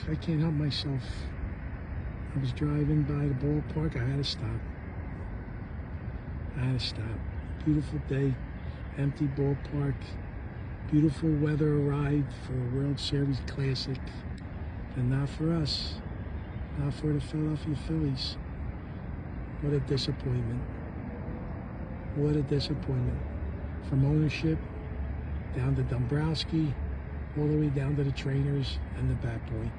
I can't help myself. I was driving by the ballpark. I had to stop. Beautiful day, empty ballpark. Beautiful weather arrived for a World Series Classic. And not for us. Not for the Philadelphia Phillies. What a disappointment. What a disappointment. From ownership down to Dombrowski, all the way down to the trainers and the bat boy.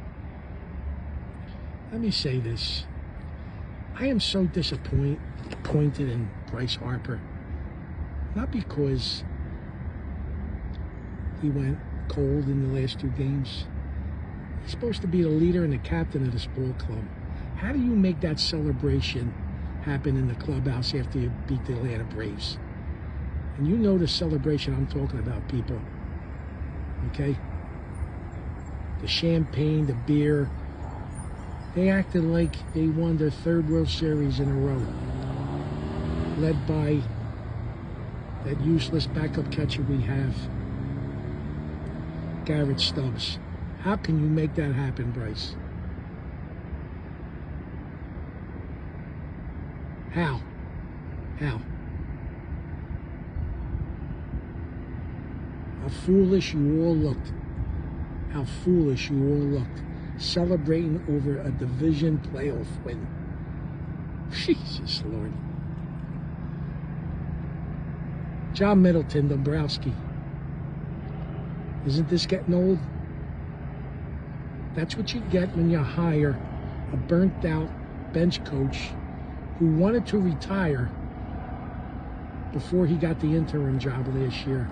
Let me say this. I am so disappointed in Bryce Harper. Not because he went cold in the last 2 games. He's supposed to be the leader and the captain of this ball club. How do you make that celebration happen in the clubhouse after you beat the Atlanta Braves? And you know the celebration I'm talking about, people. Okay? The champagne, the beer. They acted like they won their 3rd World Series in a row. Led by that useless backup catcher we have, Garrett Stubbs. How can you make that happen, Bryce? How? How foolish you all looked. How foolish you all looked. Celebrating over a division playoff win. Jesus Lord. John Middleton, Dombrowski. Isn't this getting old? That's what you get when you hire a burnt-out bench coach who wanted to retire before he got the interim job last year.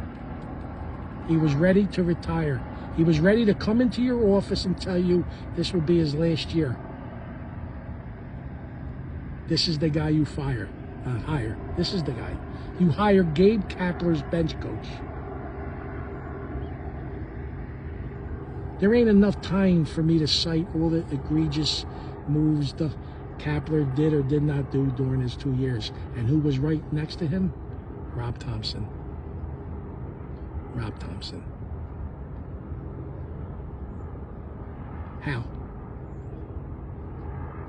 He was ready to retire. He was ready to come into your office and tell you this will be his last year. This is the guy you hire. This is the guy. You hire Gabe Kapler's bench coach. There ain't enough time for me to cite all the egregious moves the Kapler did or did not do during his 2 years. And who was right next to him? Rob Thomson. Rob Thomson. How?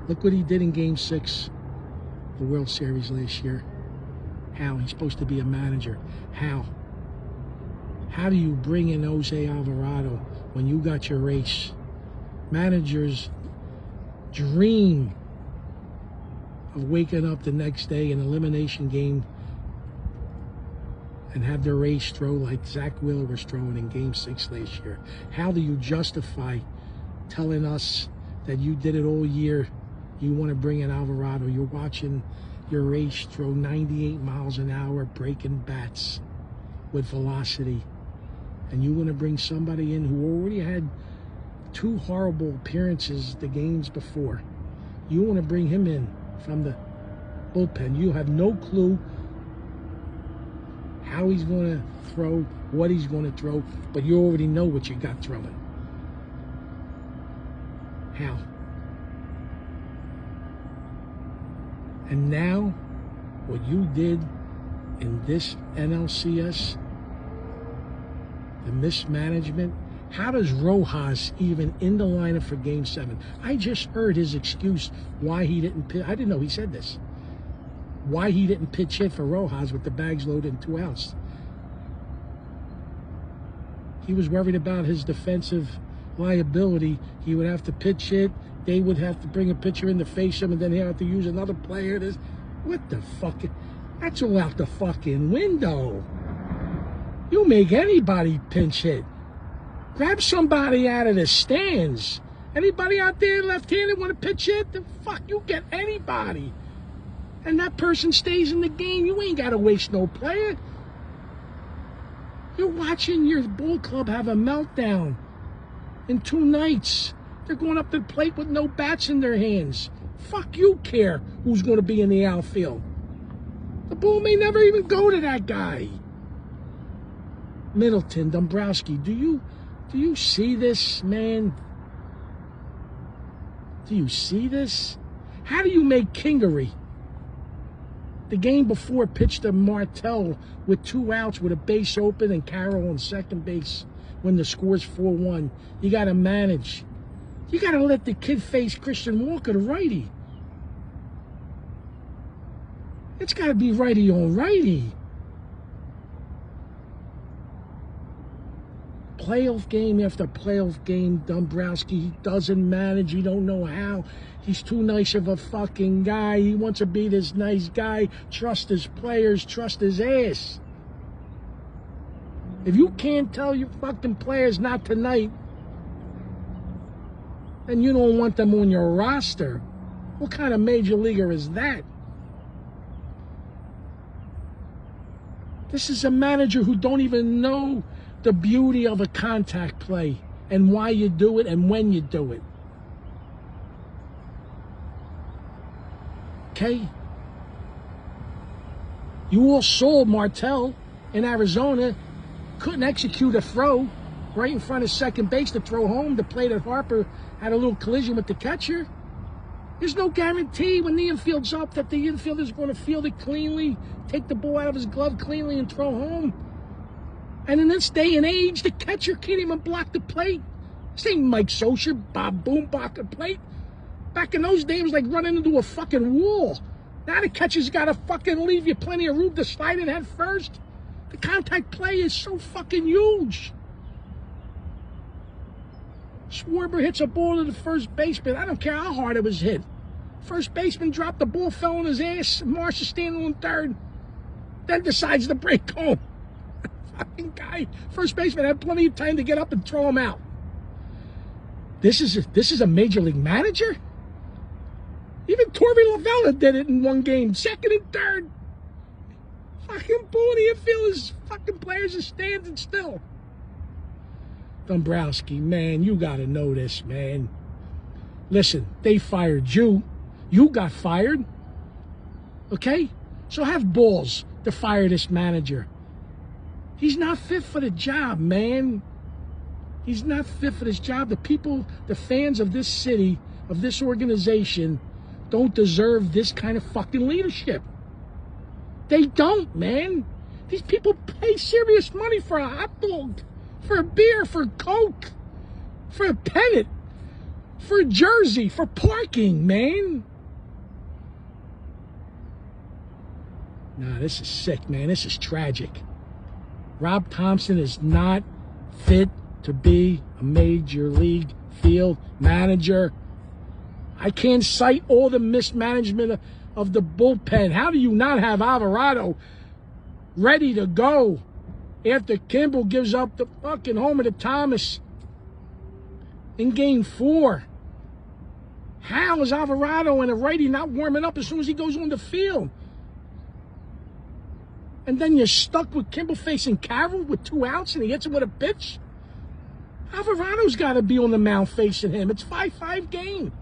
Look what he did in Game 6, the World Series last year. How? He's supposed to be a manager. How? How do you bring in Jose Alvarado when you got your ace? Managers dream of waking up the next day in an elimination game and have their ace throw like Zach Wheeler was throwing in Game 6 last year. How do you justify telling us that you did it all year? You want to bring in Alvarado. You're watching your ace throw 98 miles an hour, breaking bats with velocity. And you want to bring somebody in who already had 2 horrible appearances the games before. You want to bring him in from the bullpen. You have no clue how he's going to throw, what he's going to throw, but you already know what you got throwing. How? And now, what you did in this NLCS, the mismanagement, how does Rojas even in the lineup for Game 7? I just heard his excuse why he didn't pitch. I didn't know he said this. Why he didn't pitch hit for Rojas with the bags loaded and 2 outs. He was worried about his defensive liability. He would have to pitch it. They would have to bring a pitcher in to face him, and then he'd have to use another player. What the fuck? That's all out the fucking window. You make anybody pinch hit. Grab somebody out of the stands. Anybody out there left-handed want to pitch hit? The fuck, you get anybody. And that person stays in the game. You ain't got to waste no player. You're watching your ball club have a meltdown in 2 nights. They're going up to the plate with no bats in their hands. Fuck you care who's going to be in the outfield. The ball may never even go to that guy. Middleton, Dombrowski, do you see this, man? Do you see this? How do you make Kingery, the game before, pitched to Martell with 2 outs with a base open and Carroll on second base when the score's 4-1? You got to manage. You got to let the kid face Christian Walker, the righty. It's got to be righty on righty. Playoff game after playoff game, Dombrowski, he doesn't manage. You don't know how. He's too nice of a fucking guy. He wants to be this nice guy. Trust his players. Trust his ass. If you can't tell your fucking players not tonight, then you don't want them on your roster. What kind of major leaguer is that? This is a manager who don't even know the beauty of a contact play and why you do it and when you do it. Okay? You all saw Martell in Arizona couldn't execute a throw right in front of second base to throw home. The play that Harper had a little collision with the catcher. There's no guarantee when the infield's up that the infielder's going to field it cleanly, take the ball out of his glove cleanly and throw home. And in this day and age, the catcher can't even block the plate. This ain't Mike Socha, Bob Boone block the plate. Back in those days, it was like running into a fucking wall. Now the catcher's got to fucking leave you plenty of room to slide it head first. The contact play is so fucking huge. Schwarber hits a ball to the first baseman. I don't care how hard it was hit. First baseman dropped the ball, fell on his ass. Marsh is standing on third. Then decides to break home. Fucking guy. First baseman had plenty of time to get up and throw him out. This is a major league manager? Even Torrey Lavella did it in one game. Second and third. Fucking booty and feel his fucking players are standing still. Dombrowski, man, you gotta know this, man. Listen, they fired you. You got fired. Okay? So have balls to fire this manager. He's not fit for the job, man. He's not fit for this job. The people, the fans of this city, of this organization, don't deserve this kind of fucking leadership. They don't, man. These people pay serious money for a hot dog, for a beer, for Coke, for a pennant, for a jersey, for parking, man. Nah, this is sick, man. This is tragic. Rob Thomson is not fit to be a major league field manager. I can't cite all the mismanagement of the bullpen. How do you not have Alvarado ready to go after Kimball gives up the fucking homer to Thomas in game 4? How is Alvarado and a righty not warming up as soon as he goes on the field? And then you're stuck with Kimball facing Carroll with 2 outs and he hits him with a pitch? Alvarado's got to be on the mound facing him. It's 5-5 game.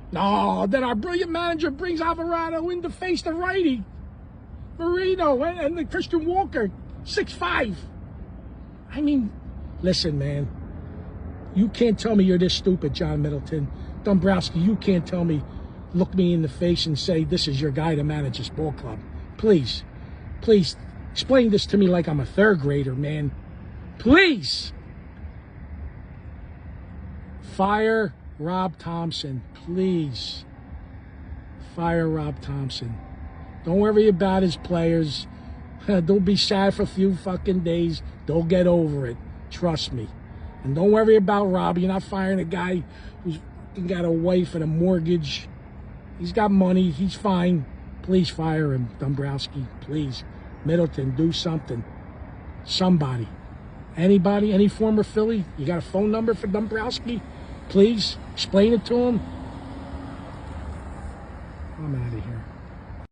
No, then our brilliant manager brings Alvarado in to face the righty. Marino and the Christian Walker, 6-5. I mean, listen, man. You can't tell me you're this stupid, John Middleton. Dombrowski, you can't tell me, look me in the face and say, this is your guy to manage this ball club. Please, please, explain this to me like I'm a 3rd grader, man. Please. Fire Rob Thomson, please. Fire Rob Thomson. Don't worry about his players. Don't be sad for a few fucking days. They'll get over it. Trust me. And don't worry about Rob. You're not firing a guy who's fucking got a wife and a mortgage. He's got money. He's fine. Please fire him, Dombrowski. Please. Middleton, do something. Somebody. Anybody? Any former Philly? You got a phone number for Dombrowski? Please explain it to him. I'm out of here.